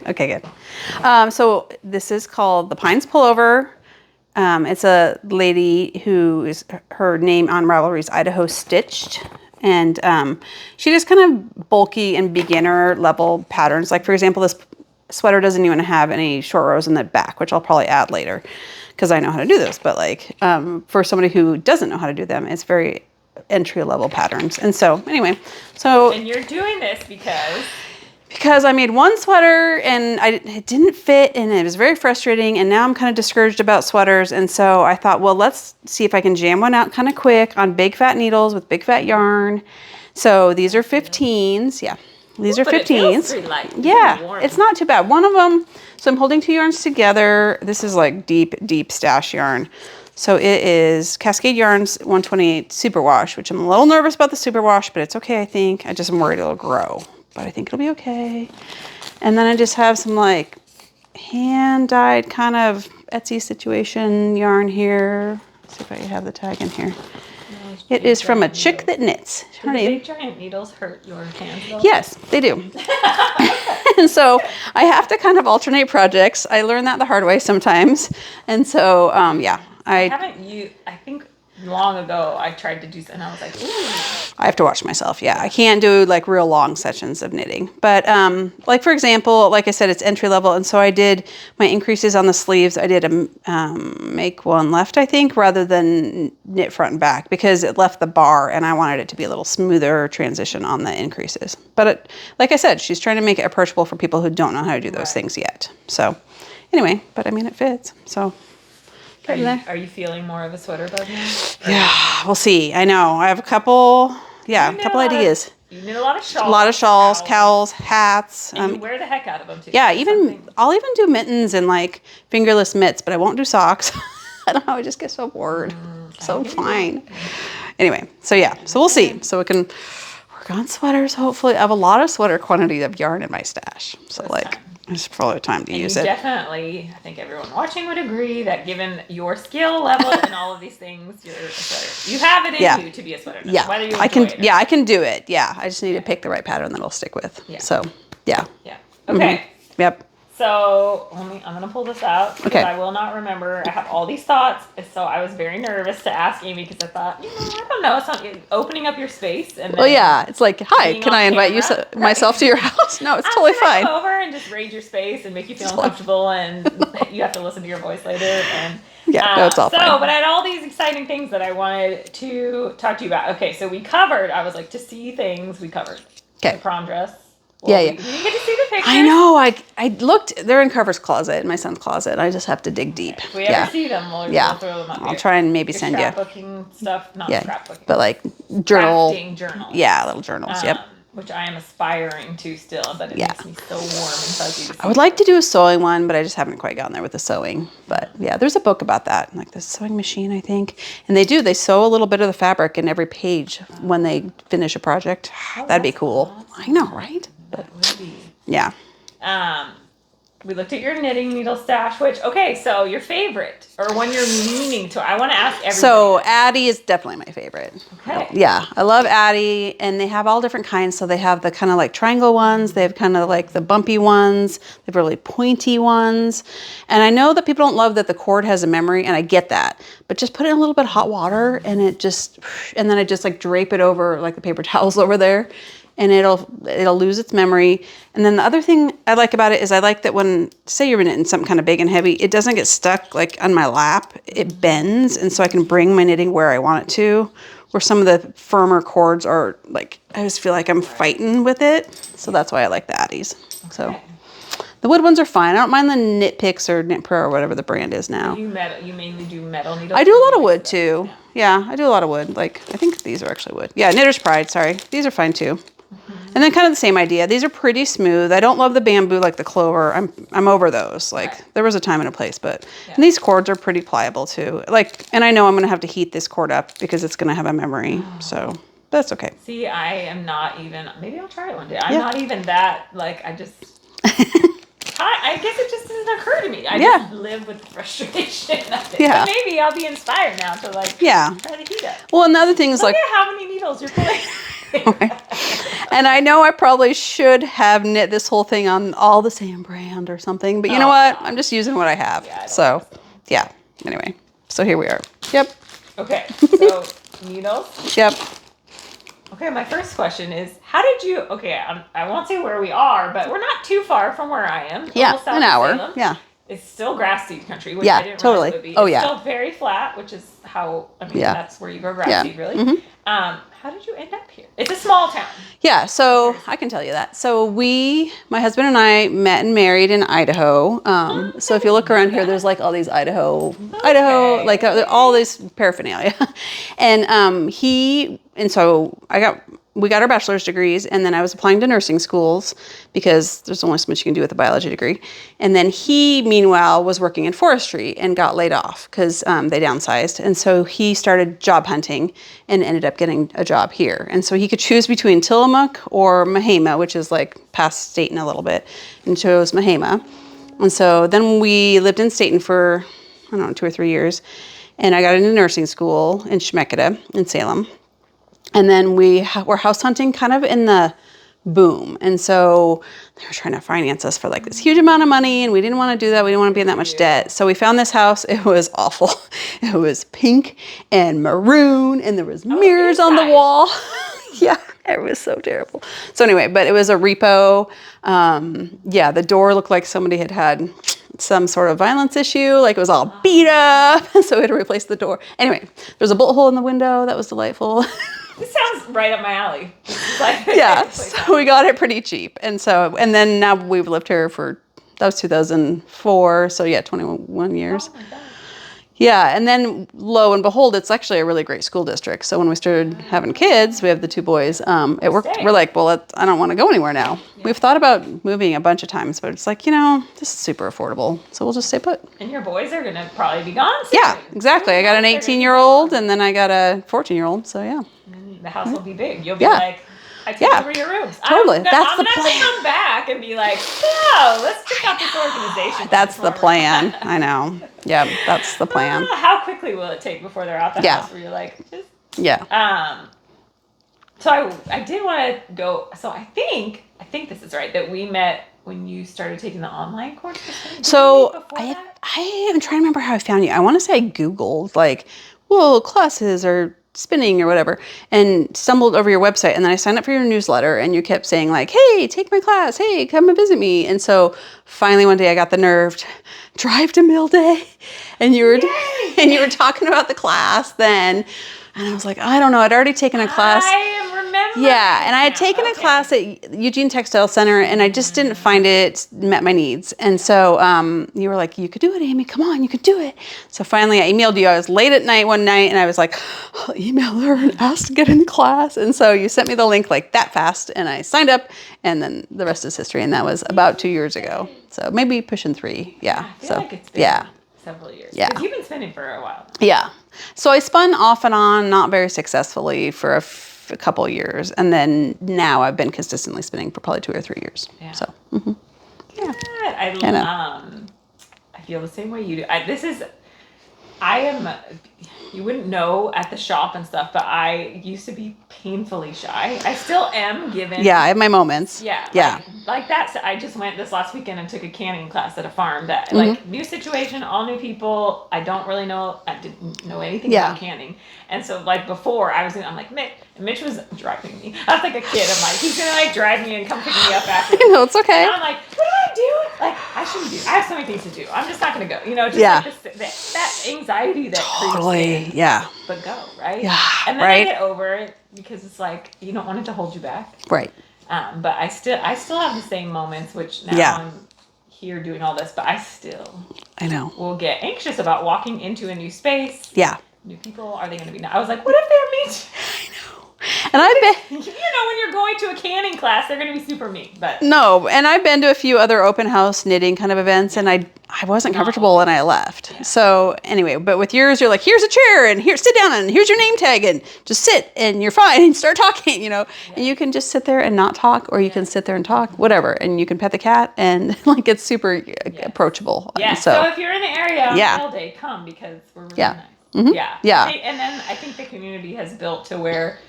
Okay, good. So this is called the Pines Pullover. It's a lady who is, her name on Ravelry is Idaho Stitched. And she does kind of bulky and beginner level patterns. Like for example, this sweater doesn't even have any short rows in the back, which I'll probably add later because I know how to do those. But like for somebody who doesn't know how to do them, it's very entry level patterns. And so anyway, and you're doing this because I made one sweater and it didn't fit and it was very frustrating, and now I'm kind of discouraged about sweaters, and so I thought, well, let's see if I can jam one out kind of quick on big fat needles with big fat yarn. So these are 15s. Yeah, these are 15s. It feels pretty light. Yeah, it's not too bad. One of them, so I'm holding two yarns together. This is like deep stash yarn. So it is Cascade Yarns 128 Superwash, which I'm a little nervous about the superwash, but it's okay, I think. I just am worried it'll grow, but I think it'll be okay. And then I just have some like hand-dyed kind of Etsy situation yarn here. Let's see if I have the tag in here. It is from a chick that knits. Do the big giant needles hurt your hands though? Yes, they do. And so I have to kind of alternate projects. I learned that the hard way sometimes. And so, yeah. I think long ago I tried to do something and I was like, ooh. I have to watch myself. Yeah, I can't do like real long sessions of knitting. But like for example, like I said, it's entry level, and so I did my increases on the sleeves. I did a make one left, I think, rather than knit front and back, because it left the bar and I wanted it to be a little smoother transition on the increases. But like I said, she's trying to make it approachable for people who don't know how to do those things yet. So anyway, but I mean it fits. So. Are you feeling more of a sweater bug now? Yeah, we'll see. I know. I have a couple ideas. You knit a lot of shawls. A lot of shawls, cowls, hats. And you wear the heck out of them too. Yeah, I'll even do mittens and like fingerless mitts, but I won't do socks. I don't know. I just get so bored. So fine. Anyway, so yeah. So we'll see. So we can work on sweaters, hopefully. I have a lot of sweater quantity of yarn in my stash. So like... It's probably time to use it. Definitely, I think everyone watching would agree that given your skill level and all of these things, you're a sweater. You have it in you to be a sweater. Yeah, I can do it. Yeah, I just need to pick the right pattern that I'll stick with. Yeah. So, yeah. Yeah. Okay. Mm-hmm. Yep. So I'm going to pull this out because I will not remember. I have all these thoughts. So I was very nervous to ask Amy because I thought, I don't know. It's not opening up your space. And then yeah. It's like, hi, can I invite you myself to your house? No, it's totally fine. Come over and just raid your space and make you feel uncomfortable, and you have to listen to your voice later. And no, it's all fine. But I had all these exciting things that I wanted to talk to you about. Okay, so we covered, I was like, to see things we covered. Okay. The prom dress. Well, you didn't get to see the pictures. I know. I looked. They're in Carver's closet, in my son's closet. I just have to dig deep. If we ever see them, we'll throw them up I'll try and maybe send you. Scrapbooking stuff, not scrapbooking. But like journals. Yeah, little journals. Yep. Which I am aspiring to still, but it makes me so warm and fuzzy. I would like to do a sewing one, but I just haven't quite gotten there with the sewing. But yeah, there's a book about that, like the sewing machine, I think. And they sew a little bit of the fabric in every page when they finish a project. That'd be cool. Awesome. I know, right? That would be. Yeah. We looked at your knitting needle stash, so your favorite, or one you're meaning to, I want to ask everybody. So Addie is definitely my favorite. Okay. Yeah, I love Addie, and they have all different kinds. So they have the kind of like triangle ones, they have kind of like the bumpy ones, they have really pointy ones. And I know that people don't love that the cord has a memory, and I get that, but just put it in a little bit of hot water, and then I just like drape it over like the paper towels over there. And it'll lose its memory. And then the other thing I like about it is I like that when, say you're knitting something kind of big and heavy, it doesn't get stuck like on my lap. It bends, and so I can bring my knitting where I want it to. Where some of the firmer cords are like, I just feel like I'm fighting with it. So that's why I like the Addies. Okay. So the wood ones are fine. I don't mind the Knit Picks or Knit Pro or whatever the brand is now. You mainly do metal needles? I do a lot of wood too. Yeah, I do a lot of wood. Like, I think these are actually wood. Yeah, Knitter's Pride, sorry. These are fine too. And then kind of the same idea. These are pretty smooth. I don't love the bamboo like the clover. I'm over those. Like there was a time and a place, but and these cords are pretty pliable too. Like, and I know I'm going to have to heat this cord up because it's going to have a memory. So that's okay. See, I am not even, maybe I'll try it one day. I'm not even that, like, I guess it just doesn't occur to me. I just live with the frustration of it. Yeah. But maybe I'll be inspired now to try to heat up. Well, another thing is Look at how many needles you're pulling. And I know I probably should have knit this whole thing on all the same brand or something, but you know what? I'm just using what I have. Yeah, So, yeah. Anyway, so here we are. Yep. Okay, so needles. Yep. Okay, my first question is, how did you? Okay, I won't say where we are, but we're not too far from where I am. Yeah, Almost south an of hour. Salem. Yeah. It's still grass seed country, which Yeah, I didn't totally. realize it would be. Oh, It's yeah. still very flat, which is how, I mean, Yeah. that's where you grow grass Yeah. seed, really. Mhm. How did you end up here? It's a small town. Yeah, so I can tell you that. So my husband and I met and married in Idaho. So if you look around here, there's like all these Idaho, like all this paraphernalia. And we got our bachelor's degrees, and then I was applying to nursing schools because there's only so much you can do with a biology degree. And then he, meanwhile, was working in forestry and got laid off because they downsized. And so he started job hunting and ended up getting a job here. And so he could choose between Tillamook or Mahama, which is like past Staten a little bit, and chose Mahama. And so then we lived in Staten for, I don't know, 2 or 3 years. And I got into nursing school in Chemeketa in Salem. And then we were house hunting kind of in the boom. And so they were trying to finance us for like this huge amount of money, and we didn't want to do that. We didn't want to be in that much debt. So we found this house. It was awful. It was pink and maroon, and there was mirrors on the wall. Yeah, it was so terrible. So anyway, but it was a repo. The door looked like somebody had some sort of violence issue, like it was all beat up. So we had to replace the door. Anyway, there's a bullet hole in the window. That was delightful. This sounds right up my alley. Yeah, so we got it pretty cheap. And then now we've lived here that was 2004. So yeah, 21 years. Oh my God. Yeah, and then lo and behold, it's actually a really great school district. So when we started having kids, we have the 2 boys. It worked. We're like, well, I don't want to go anywhere now. Yeah. We've thought about moving a bunch of times, but it's like, this is super affordable. So we'll just stay put. And your boys are going to probably be gone soon. Yeah, exactly. I got an 18-year-old, and then I got a 14-year-old. So yeah. And the house will be big. You'll be like, I take over your rooms. Totally. That's the plan. I'm going to come back and be like, let's check out this organization. That's the plan. I know. Yeah, that's the plan. How quickly will it take before they're out the house where you're like, So I did want to go. So I think this is right, that we met when you started taking the online course. So I am trying to remember how I found you. I want to say I Googled classes or spinning or whatever, and stumbled over your website, and then I signed up for your newsletter, and you kept saying like, hey, take my class, hey, come and visit me. And so finally one day I got the nerve to drive to Mill Day, and you were talking about the class then, and I was like, I don't know, I'd already taken a class. I remember. Yeah, and I had taken a class at Eugene Textile Center, and I just didn't find it met my needs. And so you were like, you could do it, Amy. Come on, you could do it. So finally I emailed you. I was late at night one night, and I was like, I'll email her and ask to get in class. And so you sent me the link like that fast, and I signed up, and then the rest is history. And that was about 2 years ago. So maybe pushing 3. Yeah. I feel like it's been several years. Yeah. Because you've been spinning for a while. Yeah. So I spun off and on, not very successfully for a couple of years. And then now I've been consistently spinning for probably 2 or 3 years. Yeah. So, yeah. I feel the same way you do. You wouldn't know at the shop and stuff, but I used to be painfully shy. I still am given. Yeah, I have my moments. Yeah. Yeah. Like that. I just went this last weekend and took a canning class at a farm that like new situation, all new people. I don't really know. I didn't know anything about canning. And so like before I'm like, Mitch was driving me. I was like a kid. I'm like, he's going to like drive me and come pick me up after. No, it's okay. And I'm like, what do I do? Like, I shouldn't do. I have so many things to do. I'm just not going to go. Just like that anxiety that creeps in. Yeah. But go, right? Yeah. And then I get over it because it's like you don't want it to hold you back. Right. But I still have the same moments, which now I'm here doing all this, but I know will get anxious about walking into a new space. Yeah. New people, are they going to be nice? I was like, what if they're mean? I know. And I've been, when you're going to a canning class, they're going to be super mean. But no, and I've been to a few other open house knitting kind of events, and I wasn't comfortable, and I left. Yeah. So anyway, but with yours, you're like, here's a chair, and here, sit down, and here's your name tag, and just sit, and you're fine, and start talking, and you can just sit there and not talk, or you can sit there and talk, whatever, and you can pet the cat, and like it's super approachable. Yeah. So if you're in the area on Mill Day, come because we're really nice. Mm-hmm. Yeah. And then I think the community has built to where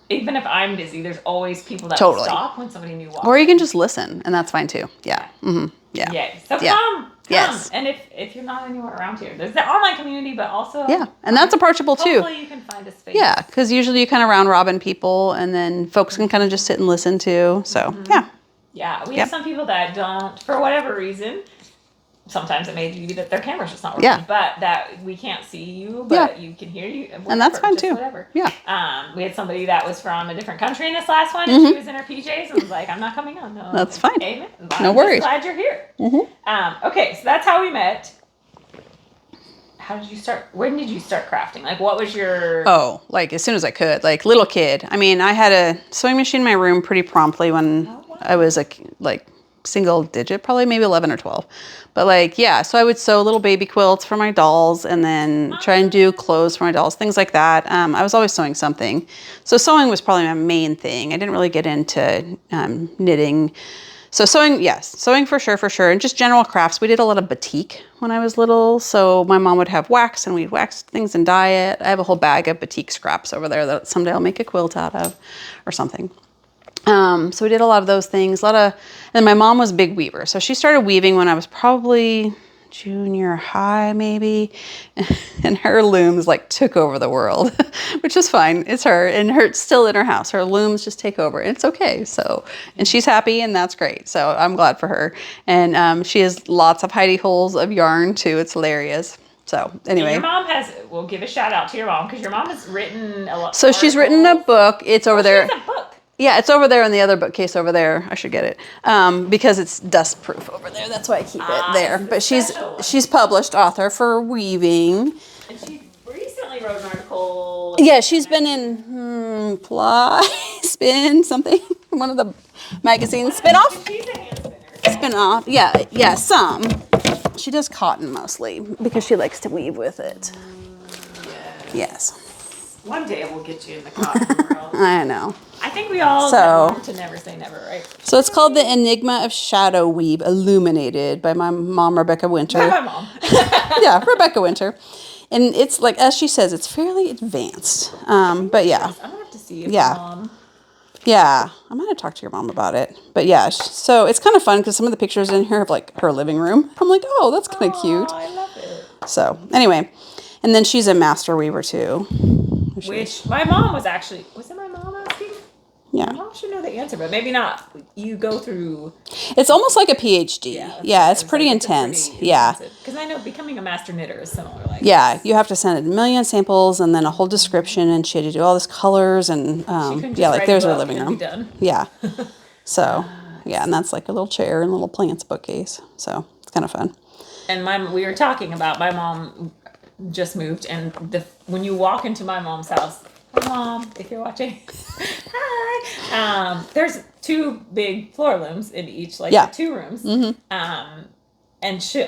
even if I'm busy, there's always people that will Totally. stop when somebody new walks. Or you can just listen, and that's fine too. Yeah. Mm-hmm. Yeah. Yay. So Yeah. come. Yes. And if you're not anywhere around here, there's the online community, but also Yeah, and that's approachable too. hopefully you can find a space. Yeah, because usually you kind of round robin people, and then folks can kind of just sit and listen too. So yeah. Yeah, we Yep. have some people that don't, for whatever reason. Sometimes it may be that their camera's just not working, Yeah. but that we can't see you, but you can hear you, whatever, And that's fine just too. Whatever. Yeah. We had somebody that was from a different country in this last one, and she was in her PJs and was like, "I'm not coming on." No, That's fine. Amen. No I'm worries. just glad you're here. Okay, so that's how we met. How did you start? When did you start crafting? Like, what was your? Oh, like as soon as I could, like little kid. I mean, I had a sewing machine in my room pretty promptly when I was like single digit, probably maybe 11 or 12. But like, yeah, so I would sew little baby quilts for my dolls and then try and do clothes for my dolls, things like that. I was always sewing something. So sewing was probably my main thing. I didn't really get into knitting. So sewing, yes, sewing for sure. And just general crafts. We did a lot of batik when I was little. So my mom would have wax and we'd wax things and dye it. I have a whole bag of batik scraps over there that someday I'll make a quilt out of or something. So we did a lot of those things, and my mom was a big weaver. So she started weaving when I was probably junior high, maybe. And her looms like took over the world, which is fine. It's her, and it's still in her house. Her looms just take over. It's okay. So, and she's happy, and that's great. So I'm glad for her. And she has lots of hidey holes of yarn too. It's hilarious. So anyway. And your mom we'll give a shout out to your mom because your mom has written a lot. So she's written a book. It's over there. She has a book. Yeah, it's over there in the other bookcase over there. I should get it because it's dust proof over there. That's why I keep it there. But she's published author for weaving. And she recently wrote an article. Yeah, she's been in Fly, Spin, something. One of the magazines. Spin-off? She's a hand spinner. Spin-off. Yeah, some. She does cotton mostly because she likes to weave with it. Yes. One day we'll get you in the cotton world. I know. I think we all learn to never say never, right? So it's called The Enigma of Shadow Weave, Illuminated by my mom, Rebecca Winter. By my mom. Yeah, Rebecca Winter. And it's like, as she says, it's fairly advanced. But yeah. I'm going to have to see if mom. Yeah, I might have talked to your mom about it. But yeah, so it's kind of fun because some of the pictures in here of like her living room. I'm like, oh, that's kind of cute. I love it. So anyway, and then she's a master weaver too. Which my mom was actually, was it my mom asking? Yeah. My mom should know the answer, but maybe not. You go through. It's almost like a PhD. Yeah, it's pretty like, intense. Yeah. Because I know becoming a master knitter is similar. Like Yeah, you have to send a million samples and then a whole description, and she had to do all this colors and yeah, like there's her living room. Yeah. So yeah, and that's like a little chair and a little plants bookcase. So it's kind of fun. And we were talking about my mom just moved, and when you walk into my mom's house, hi mom, if you're watching, hi. There's two big floor looms in each, like the two rooms. And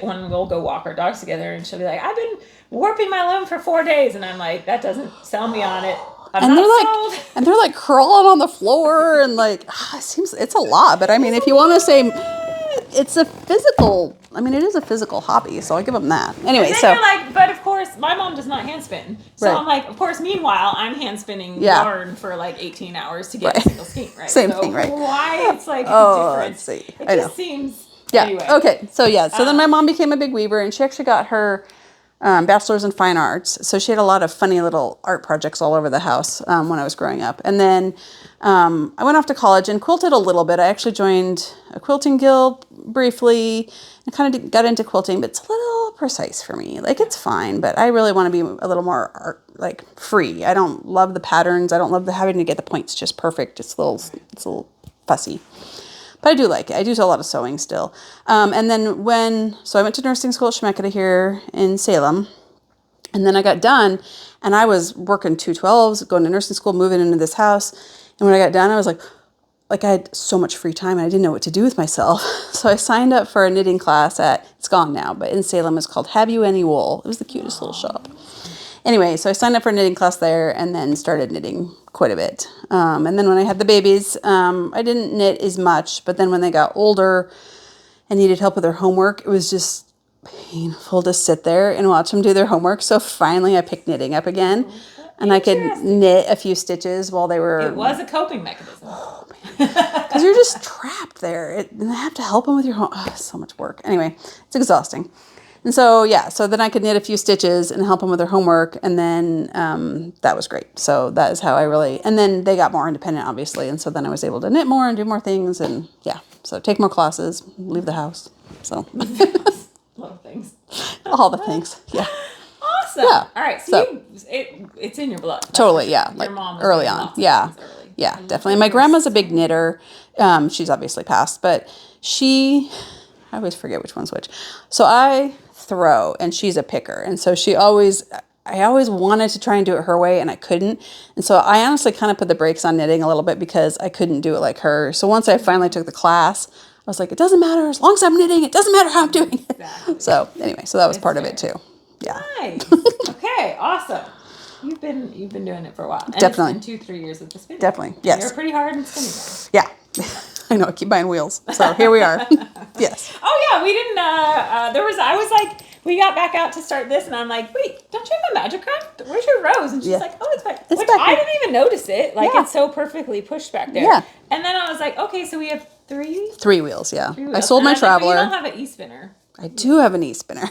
when we'll go walk our dogs together, and she'll be like, I've been warping my loom for 4 days, and I'm like, that doesn't sell me on it. And they're like crawling on the floor and like it's a lot, but I mean, if you want to say it's a physical, I mean, it is a physical hobby, so I give them that. Anyway, so you're like, but of course, my mom does not hand spin, so I'm like, of course. Meanwhile, I'm hand spinning yarn for like 18 hours to get a single skein, right? Same thing, right? Why it's like different? Let's see. It just seems. Yeah. Anyway. Okay. So yeah. So then my mom became a big weaver, and she actually got her bachelor's in fine arts. So she had a lot of funny little art projects all over the house when I was growing up. And then I went off to college and quilted a little bit. I actually joined a quilting guild briefly and kind of got into quilting, but it's a little precise for me. Like it's fine, but I really want to be a little more art, like free. I don't love the patterns. I don't love having to get the points just perfect. It's a little fussy. But I do like it. I do a lot of sewing still. And then I went to nursing school at Chemeketa here in Salem. And then I got done, and I was working 212s, going to nursing school, moving into this house. And when I got done, I was like I had so much free time, and I didn't know what to do with myself. So I signed up for a knitting class it's gone now, but in Salem it's called Have You Any Wool. It was the cutest little shop. Anyway, so I signed up for a knitting class there and then started knitting quite a bit. And then when I had the babies, I didn't knit as much. But then when they got older and needed help with their homework, it was just painful to sit there and watch them do their homework. So finally I picked knitting up again. And I could Interesting. knit a few stitches while they were... It was a coping mechanism. Because you're just trapped there. And I have to help them with your home. Oh, so much work. Anyway, it's exhausting. And so, yeah, so then I could knit a few stitches and help them with their homework. And then that was great. So that is how I really... And then they got more independent, obviously. And so then I was able to knit more and do more things. And, yeah, so take more classes, leave the house. So... A lot of things. All the things, yeah. Awesome. Yeah. All right, so it's in your blood. That's Totally, for sure. yeah. Your Like mom was early doing on. lots of Yeah. things early. Yeah, I love definitely. that My you're grandma's a big knitter. She's obviously passed, but I always forget which one's which. So I throw and she's a picker. And so I always wanted to try and do it her way and I couldn't. And so I honestly kind of put the brakes on knitting a little bit because I couldn't do it like her. So once I finally took the class, I was like, it doesn't matter as long as I'm knitting. It doesn't matter how I'm doing it. Exactly. So anyway, so that was It's part of fair. it too. Yeah. Nice. Okay, awesome. You've been doing it for a while. And Definitely. It's been 2-3 years of the spinning. Definitely, And yes. You're pretty hard in spinning. Yeah. I know. I keep buying wheels. So here we are. Yes. Oh yeah, we didn't. I was like, we got back out to start this, and I'm like, wait, don't you have a magic craft? Where's your rose? And she's Yeah. like, oh, it's back. It's Which back I here. didn't even notice it. Like Yeah. it's so perfectly pushed back there. Yeah. And then I was like, okay, so we have three. 3 wheels. Yeah. Three I wheels. sold And my I was like, but Traveler. you don't have an e-spinner. I do have an e-spinner.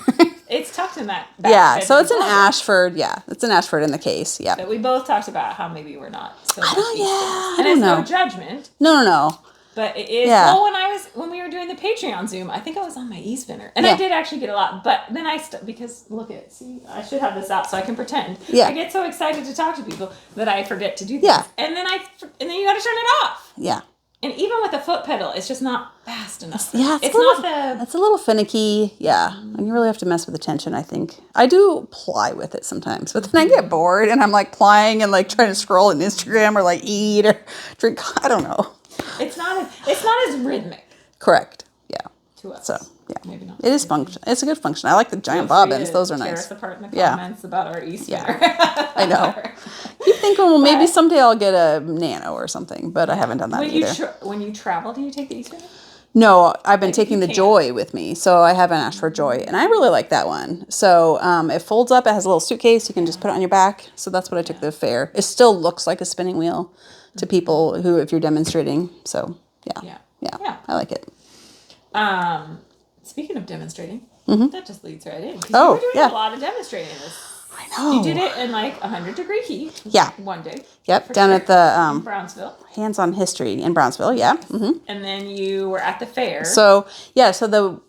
It's tucked in that. Yeah. So it's an closet. Ashford. Yeah. It's an Ashford in the case. Yeah. But we both talked about how maybe we're not so much don't- yeah, e-spinners. I And don't it's know. no judgment. No. But it is. Yeah. Well, when we were doing the Patreon Zoom, I think I was on my e-spinner, and Yeah. I did actually get a lot. But then because look at see, I should have this out so I can pretend. Yeah. I get so excited to talk to people that I forget to do things. Yeah. And then you got to turn it off. Yeah. And even with a foot pedal, it's just not fast enough. Yeah. It's a little, not the. It's a little finicky. Yeah. And you really have to mess with the tension, I think. I do ply with it sometimes, but then I get bored and I'm like plying and like trying to scroll on Instagram or like eat or drink. I don't know. It's not as rhythmic Correct. Yeah. to us. So, yeah. Maybe not. It is function. It's a good function. I like the giant Feel free bobbins. to Those are tear nice. us apart in the Yeah. comments about our e-spinner. I know. Keep thinking, well, maybe someday I'll get a Nano or something, but I haven't done that either. When you travel, do you take the e-spinner? No, I've been taking the can. Joy with me, so I have an Ashford Joy, and I really like that one. So it folds up. It has a little suitcase. You can just put it on your back. So that's what I took the fair. It still looks like a spinning wheel to people who, if you're demonstrating. So yeah. I like it. Speaking of demonstrating, that just leads right in. 'Cause Oh, you were doing yeah. a lot of demonstrating this. I know. You did it in like 100-degree heat. Yeah. One day. Yep, for down sure, at the in Brownsville. Hands-on History in Brownsville. Yeah. Mm-hmm. And then you were at the fair. So the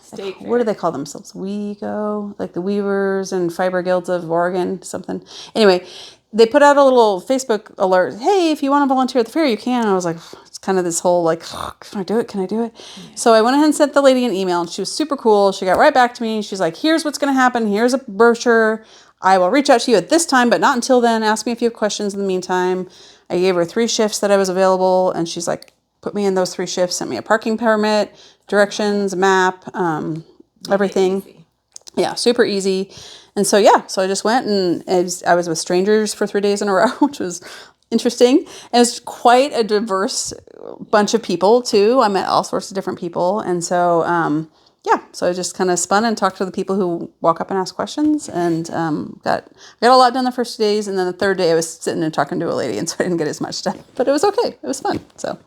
State fair. what do they call themselves? WeGo, like the Weavers and Fiber Guilds of Oregon, something. Anyway, they put out a little Facebook alert. Hey, if you want to volunteer at the fair, you can. And I was like, it's kind of this whole like, can I do it? Can I do it? Yeah. So I went ahead and sent the lady an email, and she was super cool. She got right back to me. She's like, here's what's going to happen. Here's a brochure. I will reach out to you at this time, but not until then. Ask me if you have questions in the meantime. I gave her 3 shifts that I was available, and she's like, put me in those 3 shifts, sent me a parking permit, directions, map, everything. Easy. Yeah, super easy. And so, so I just went, and I was with strangers for 3 days in a row, which was interesting. And it was quite a diverse bunch of people, too. I met all sorts of different people. And so, so I just kind of spun and talked to the people who walk up and ask questions, and got a lot done the first 2 days. And then the third day I was sitting and talking to a lady, and so I didn't get as much done. But it was okay. It was fun. So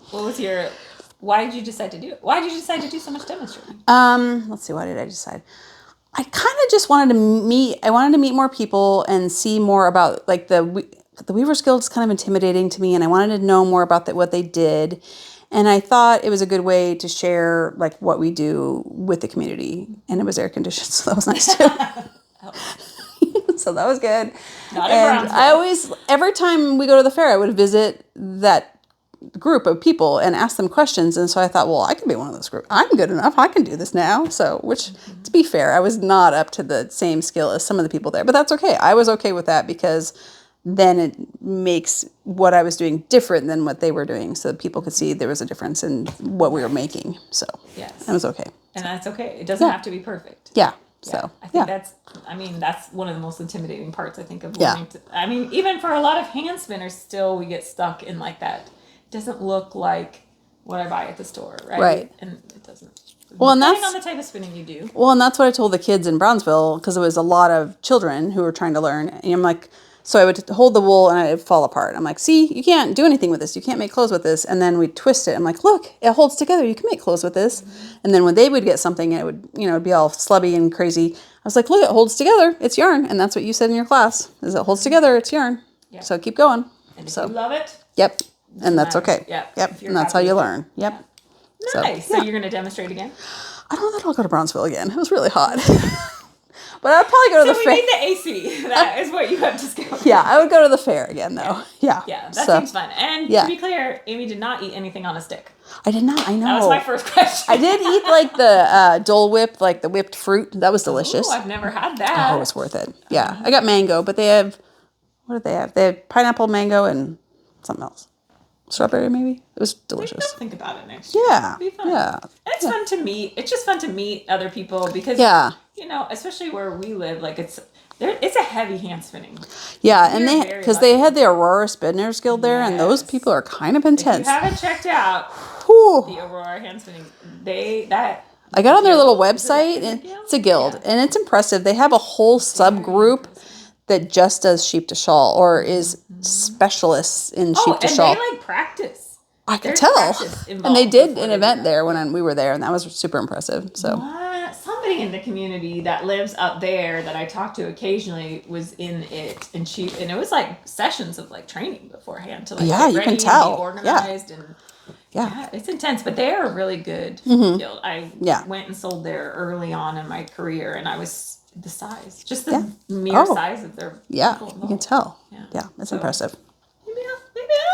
why did you decide to do it? Why did you decide to do so much demonstrating? Let's see, why did I decide? I kind of just wanted to meet more people and see more about, like, the Weavers Guild is kind of intimidating to me, and I wanted to know more about what they did. And I thought it was a good way to share, like, what we do with the community. And it was air conditioned, so that was nice too. So that was good. Not in And Brownsville. I always, every time we go to the fair, I would visit that group of people and ask them questions. And so I thought, well, I can be one of those groups. I'm good enough. I can do this now. So, which, to be fair, I was not up to the same skill as some of the people there. But that's okay. I was okay with that because then it makes what I was doing different than what they were doing, so that people could see there was a difference in what we were making. So Yes. it was okay. And that's okay. It doesn't have to be perfect. Yeah. Yeah, So I think that's one of the most intimidating parts, I think, of Yeah. learning to, I mean, even for a lot of hand spinners, still we get stuck in like that. It doesn't look like what I buy at the store, right? Right. And it doesn't. Well, and depending that's on the type of spinning you do. Well, and that's what I told the kids in Brownsville, because it was a lot of children who were trying to learn. And I'm like, So I would hold the wool and it would fall apart. I'm like, see, you can't do anything with this. You can't make clothes with this. And then we'd twist it. I'm like, look, it holds together. You can make clothes with this. And then when they would get something, it would, it'd be all slubby and crazy. I was like, look, it holds together. It's yarn. And that's what you said in your class, is it holds together. It's yarn. Yeah. So keep going. And if So you love it. Yep. And that's okay. Yep. Yep. And that's how you learn. Yep. Yeah. Nice. So you're going to demonstrate again? I don't know that I'll go to Bronzeville again. It was really hot. But I'd probably go to the fair. So we need the AC. That is what you have to go. Yeah, I would go to the fair again, though. Yeah. Yeah, that seems fun. And to be clear, Amy did not eat anything on a stick. I did not. I know. That was my first question. I did eat like the Dole Whip, like the whipped fruit. That was delicious. Oh, I've never had that. Oh, it was worth it. Yeah, I got mango, but they have, what did they have? They had pineapple, mango, and something else. Strawberry, maybe. It was delicious. Think about it next year. Yeah. It'll be fun. Yeah. And it's fun to meet. It's just fun to meet other people because, especially where we live, like it's a heavy hand spinning. Yeah, and they had the Aurora Spinners Guild there, and those people are kind of intense. If you haven't checked out the Aurora hand spinning, I got on their little website, and it's a guild, and it's impressive. They have a whole subgroup that just does sheep to shawl or is specialists in sheep to shawl. And they practice. I could tell. And they did an event there when we were there, and that was super impressive. So somebody in the community that lives up there that I talk to occasionally was in it, and it was like sessions of like training beforehand to get ready, you can tell. And be organized and it's intense, but they are a really good guild. I went and sold there early on in my career, and I was the size, just the mere size of their people you can tell. Yeah, it's impressive. Maybe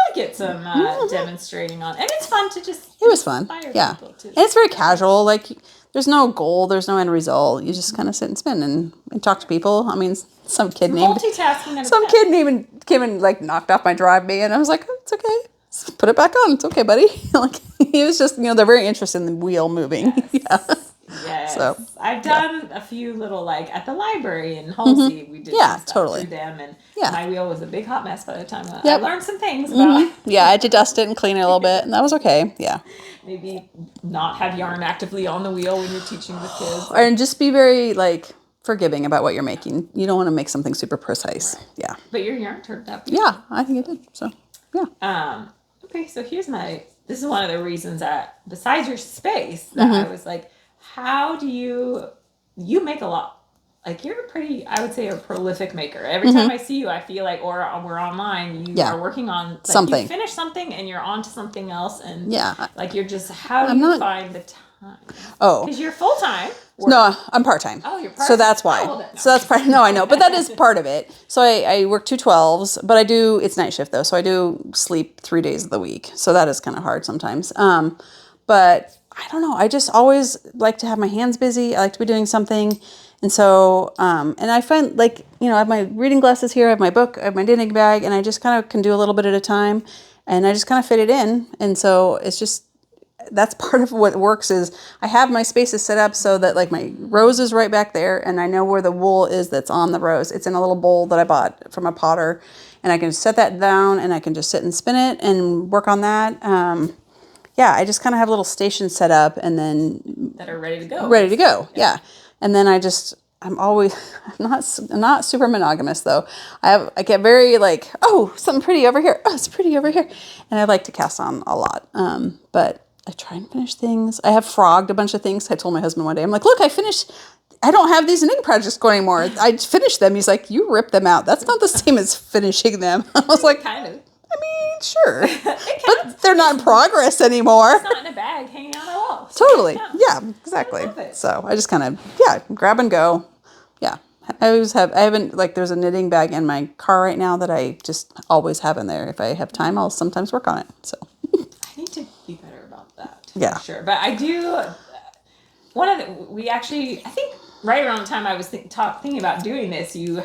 I'll get some demonstrating on, and it's fun to just. It was fun, and it's very casual. Like there's no goal, there's no end result. You just kind of sit and spin and talk to people. I mean, some kid named came and like knocked off my drive me, and I was like, oh, it's okay. Just put it back on. It's okay, buddy. Like he was just, they're very interested in the wheel moving. Yes. So I've done a few little, like at the library in Halsey, we did some stuff through them, and my wheel was a big hot mess by the time I learned some things about. Yeah, I had to dust it and clean it a little bit, and that was okay. Yeah. Maybe not have yarn actively on the wheel when you're teaching the kids. And just be very forgiving about what you're making. You don't want to make something super precise. Right. Yeah. But your yarn turned out. Yeah, I think it did. So, yeah. Okay, so this is one of the reasons that besides your space that I was like, how do you make a lot? Like you're I would say a prolific maker. Every time I see you, I feel like, or we're online, you are working on something. You finish something and you're on to something else, and you're just, how do you find the time? Oh, because you're full time. No, I'm part time. Oh, you're part time. So that's why. So that's part. No, I know, but that is part of it. So I work 2 12s, but it's night shift though, so I do sleep 3 days of the week. So that is kind of hard sometimes. But I don't know. I just always like to have my hands busy. I like to be doing something. And so, and I find I have my reading glasses here, I have my book, I have my knitting bag, and I just kind of can do a little bit at a time, and I just kind of fit it in. And so it's just, that's part of what works is I have my spaces set up so that my rose is right back there, and I know where the wool is that's on the rose. It's in a little bowl that I bought from a potter, and I can set that down and I can just sit and spin it and work on that. I just kind of have a little station set up, and then that are ready to go. Ready to go. Yeah. And then I'm not super monogamous though. I get very something pretty over here. Oh, it's pretty over here. And I like to cast on a lot. But I try and finish things. I have frogged a bunch of things. I told my husband one day, I'm like, look, I finished. I don't have these knitting projects going anymore. I finished them. He's like, you ripped them out. That's not the same as finishing them. I was like, kind of. I mean, sure. But they're not in progress anymore. It's not in a bag hanging on my wall. Totally. Yeah, exactly. So I just kind of, grab and go. Yeah. I haven't, there's a knitting bag in my car right now that I just always have in there. If I have time, I'll sometimes work on it. So I need to be better about that. Yeah. For sure. But I do, I think right around the time I was thinking about doing this, you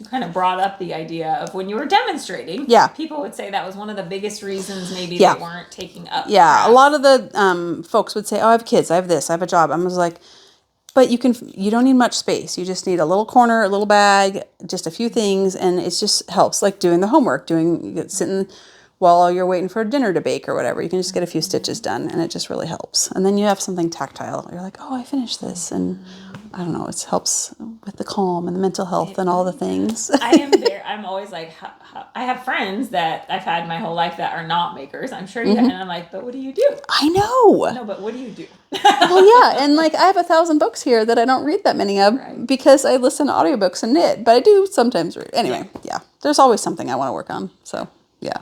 kind of brought up the idea of when you were demonstrating. Yeah. People would say that was one of the biggest reasons maybe they weren't taking up. Yeah. Crafts. A lot of the folks would say, oh, I have kids. I have this. I have a job. I was like, but you don't need much space. You just need a little corner, a little bag, just a few things. And it just helps, like doing the homework, sitting while you're waiting for dinner to bake or whatever. You can just get a few stitches done, and it just really helps. And then you have something tactile. You're like, oh, I finished this. And I don't know, it helps with the calm and the mental health and all the things. I'm always like, I have friends that I've had my whole life that are not makers. I'm sure you have, and I'm like, but what do you do? I know. No, but what do you do? Well, yeah. And like, I have 1,000 books here that I don't read that many of because I listen to audiobooks and knit, but I do sometimes read. Anyway, yeah. There's always something I want to work on. So, yeah.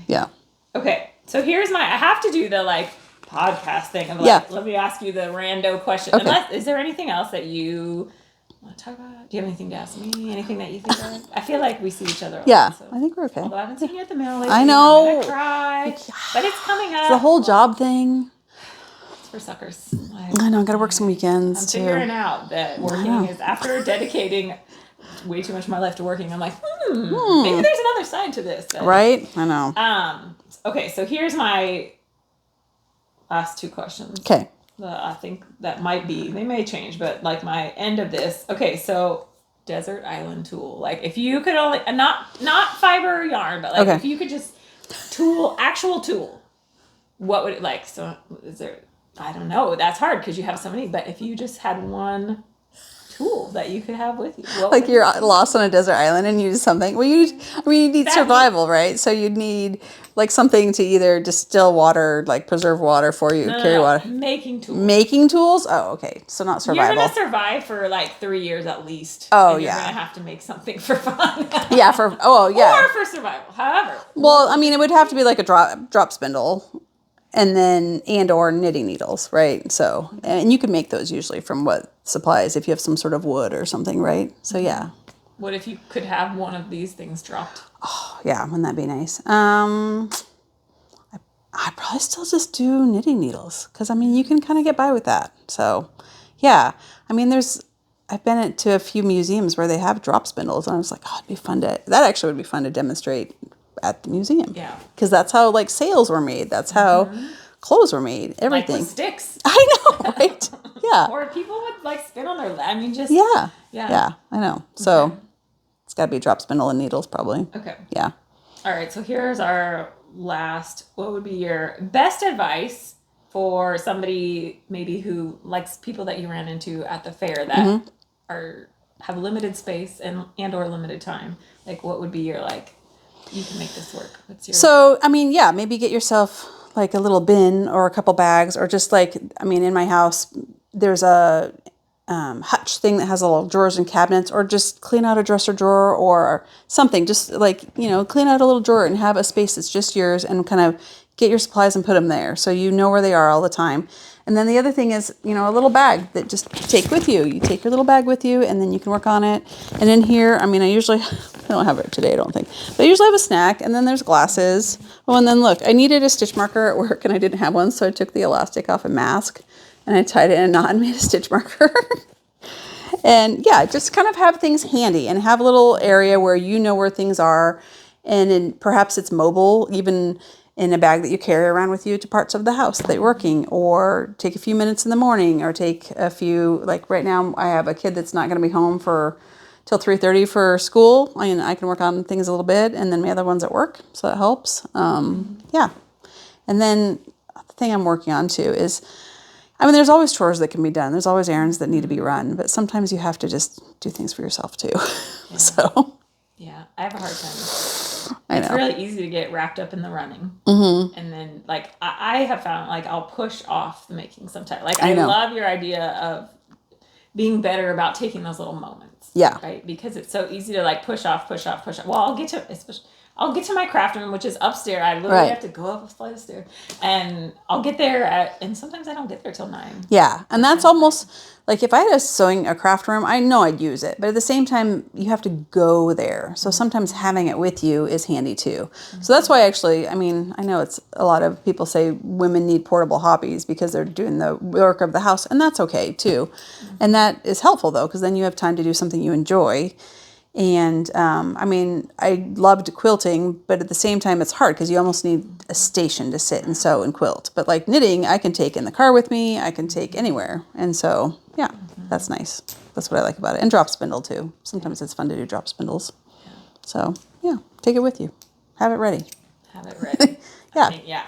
Yeah. Okay. So here's I have to do the like podcast thing of like, let me ask you the rando question. Okay. Is there anything else that you want to talk about? Do you have anything to ask me? Anything that you think of? I feel like we see each other a lot, so. I think we're okay. Although I haven't seen you at the mail lately. I know. I'm gonna cry. But it's coming up. It's the whole job thing. It's for suckers. I know. I got to work some weekends I'm too. figuring out that working is, after dedicating way too much of my life to working, I'm like, maybe there's another side to this. Right? I know. Okay, so here's my last two questions. Okay. I think that they may change, but like my end of this. Okay, so desert island tool. Like if you could only, not fiber or yarn, but like if you could just actual tool, what would it like? So is there, I don't know. That's hard because you have so many, but if you just had one tool that you could have with you. Like you're lost on a desert island and you use something. Well, you need survival, right? So you'd need like something to either distill water, like preserve water for you, carry water. Making tools. Making tools? Oh, okay. So not survival. You're going to survive for like 3 years at least. Oh, and yeah. You're going to have to make something for fun. Yeah, Or for survival. However. Well, I mean, it would have to be like a drop spindle. And then, or knitting needles, right? So, and you can make those usually from supplies if you have some sort of wood or something, right? So, yeah. What if you could have one of these things dropped? Oh, yeah, wouldn't that be nice? I'd probably still just do knitting needles because, I mean, you can kind of get by with that. So, yeah. I mean, I've been to a few museums where they have drop spindles, and I was like, oh, that actually would be fun to demonstrate at the museum. Yeah. Because that's how, like, sails were made. That's how clothes were made. Everything. Like with sticks. I know, right? Yeah. Or people would, like, spin on their leg. I mean, just... Yeah. Yeah. Yeah, I know. So, it's got to be drop spindle and needles, probably. Okay. Yeah. All right, so here's our last... What would be your best advice for somebody maybe who likes people that you ran into at the fair that have limited space and or limited time? Like, what would be your, like... You can make this work. So, I mean, yeah, maybe get yourself like a little bin or a couple bags, or just like, I mean, in my house, there's a hutch thing that has little drawers and cabinets, or just clean out a dresser drawer or something. Just like, clean out a little drawer and have a space that's just yours, and kind of get your supplies and put them there so you know where they are all the time. And then the other thing is, a little bag that just take with you. You take your little bag with you, and then you can work on it. And in here, I mean, I don't have it today, I don't think. But I usually have a snack, and then there's glasses. Oh, and then look, I needed a stitch marker at work, and I didn't have one, so I took the elastic off a mask, and I tied it in a knot and made a stitch marker. And yeah, just kind of have things handy, and have a little area where you know where things are. And perhaps it's mobile, even in a bag that you carry around with you to parts of the house that you're working, or take a few minutes in the morning, or take a few, like right now I have a kid that's not going to be home till 3:30 for school, and I can work on things a little bit, and then my other one's at work, so that helps. Yeah. And then the thing I'm working on too is, I mean, there's always chores that can be done. There's always errands that need to be run, but sometimes you have to just do things for yourself too. Yeah. So. Yeah, I have a hard time. It's really easy to get wrapped up in the running. Mm-hmm. And then, like, I have found, like, I'll push off the making sometimes. Like, I love your idea of being better about taking those little moments. Yeah. Right? Because it's so easy to, like, push off. Well, I'll get to my craft room, which is upstairs. I literally have to go up a flight of stairs. And I'll get there and sometimes I don't get there till 9. Yeah. And that's almost like, if I had a craft room, I know I'd use it. But at the same time, you have to go there. So sometimes having it with you is handy too. Mm-hmm. So that's why I mean, I know it's a lot of people say women need portable hobbies because they're doing the work of the house. And that's okay too. Mm-hmm. And that is helpful though, because then you have time to do something you enjoy. And, I mean, I loved quilting, but at the same time, it's hard because you almost need a station to sit and sew and quilt. But like knitting, I can take in the car with me. I can take anywhere. And so, yeah, that's nice. That's what I like about it. And drop spindle too. Sometimes it's fun to do drop spindles. Yeah. So, yeah, take it with you. Have it ready. have it ready. Yeah.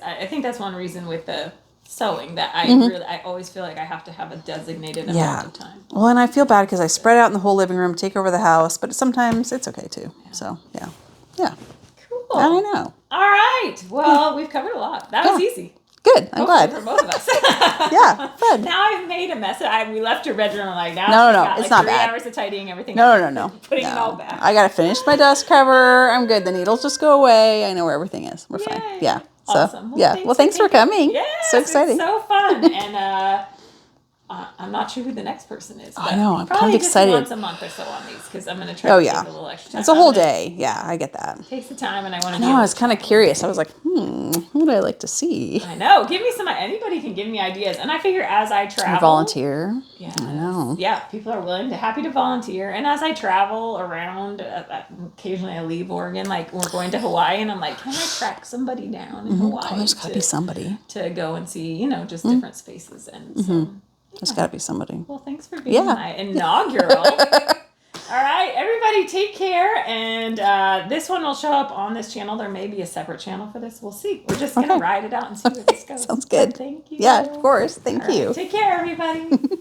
I think that's one reason with the sewing that I always feel like I have to have a designated amount of time. Well, and I feel bad because I spread out in the whole living room, take over the house, but sometimes it's okay too. Yeah. So, yeah. Cool. I know. All right. Well, we've covered a lot. That was easy. Good. I'm glad. For both of us. Yeah. Good. Now I've made a mess. We left your bedroom like now. No, she's got, it's like, not 3 bad. hours of tidying everything. No. Putting it all back. I got to finish my dust cover. I'm good. The needles just go away. I know where everything is. We're fine. Yeah. So, awesome. Well, thanks for coming. Yeah. So exciting. It's so fun. And I'm not sure who the next person is. But I know. I'm kind probably of excited. Just once a month or so on these because I'm going to try to take a little extra time. It's a whole day. Yeah, I get that. It takes the time, and I want to. I was kind of curious. I was like, who would I like to see? I know. Give me some. Anybody can give me ideas, and I figure as I travel, volunteer. Yeah, I know. Yeah, people are happy to volunteer, and as I travel around, occasionally I leave Oregon. Like we're going to Hawaii, and I'm like, can I track somebody down in Hawaii? Oh, there's got to be somebody to go and see, just different spaces, and so. There's got to be somebody. Well, thanks for being my inaugural. All right, everybody, take care. And this one will show up on this channel. There may be a separate channel for this. We'll see. We're just going to ride it out and see where this goes. Sounds good. But thank you. Yeah, of course. Thank you. Right, take care, everybody.